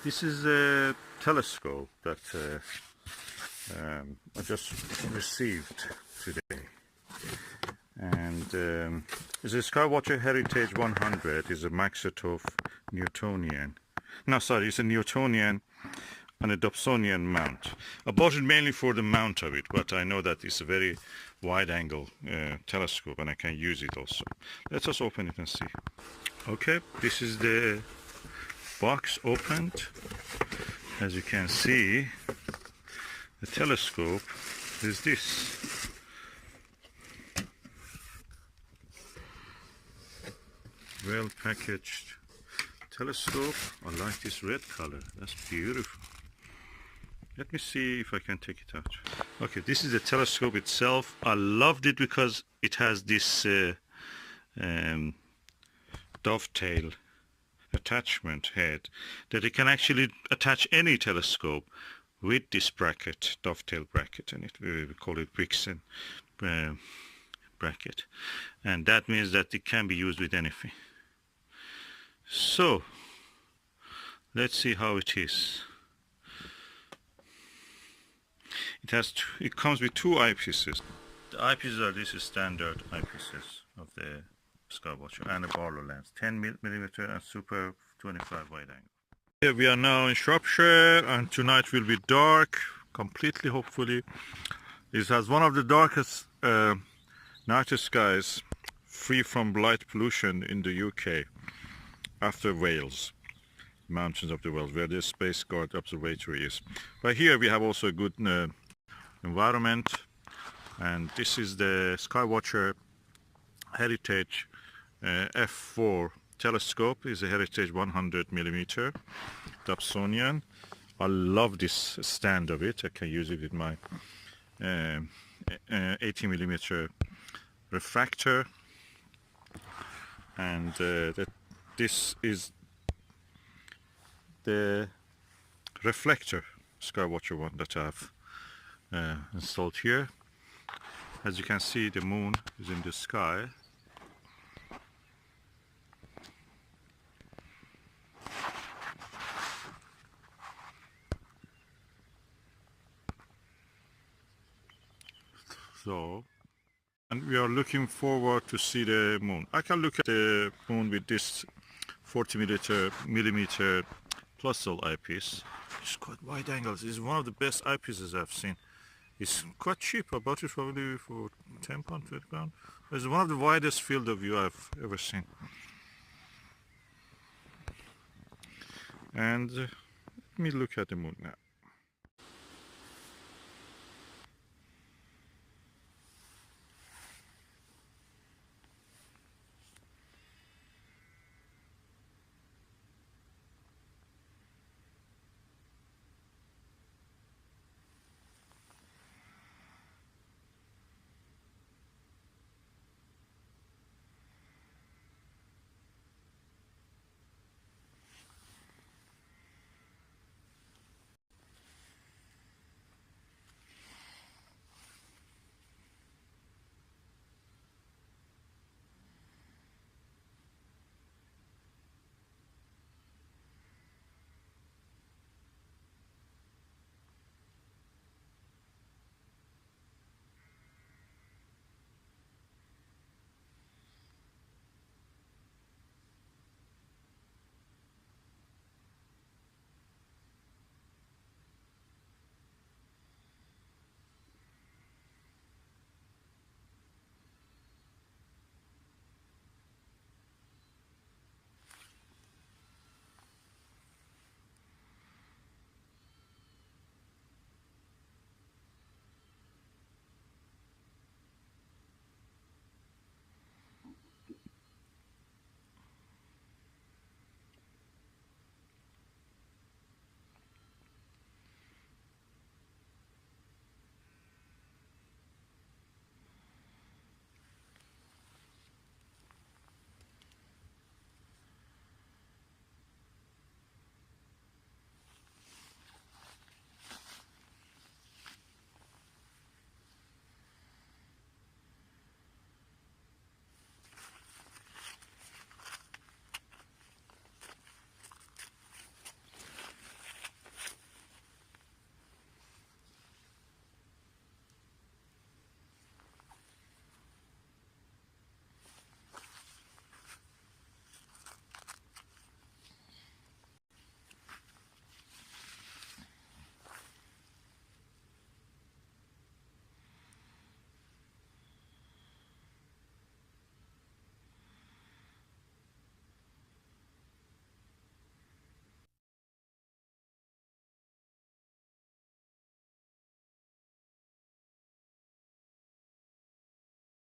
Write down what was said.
This is a telescope that I just received today, and it's a Skywatcher Heritage 100. Is a Maxitov Newtonian. No, sorry, it's a Newtonian on a Dobsonian mount. I bought it mainly for the mount of it, but I know that it's a very wide-angle telescope, and I can use it also. Let us open it and see. Okay, this is the box opened. As you can see, the telescope is this. Well packaged telescope. I like this red color. That's beautiful. Let me see if I can take it out. Okay, this is the telescope itself. I loved it because it has this dovetail attachment head that it can actually attach any telescope with this bracket, dovetail bracket, and we call it Vixen bracket, and that means that it can be used with anything. So let's see how it is. It comes with two eyepieces. The eyepieces are this is standard eyepieces of the Skywatcher, and a Barlow lens, 10mm and super 25 wide angle. Here we are now in Shropshire, and tonight will be dark completely, hopefully. It has one of the darkest night skies free from light pollution in the UK, after Wales, mountains of the Wales, where the Space Guard Observatory is. But here we have also a good environment, and this is the Skywatcher Heritage F4 telescope. Is a Heritage 100mm Dobsonian. I love this stand of it. I can use it with my 80mm refractor, and this is the reflector Skywatcher one that I've installed here. As you can see, the moon is in the sky. So, and we are looking forward to see the moon. I can look at the moon with this 40mm Windowsill eyepiece. It's quite wide angles. It's one of the best eyepieces I've seen. It's quite cheap. I bought it probably for £10, £20. It's one of the widest field of view I've ever seen. And let me look at the moon now.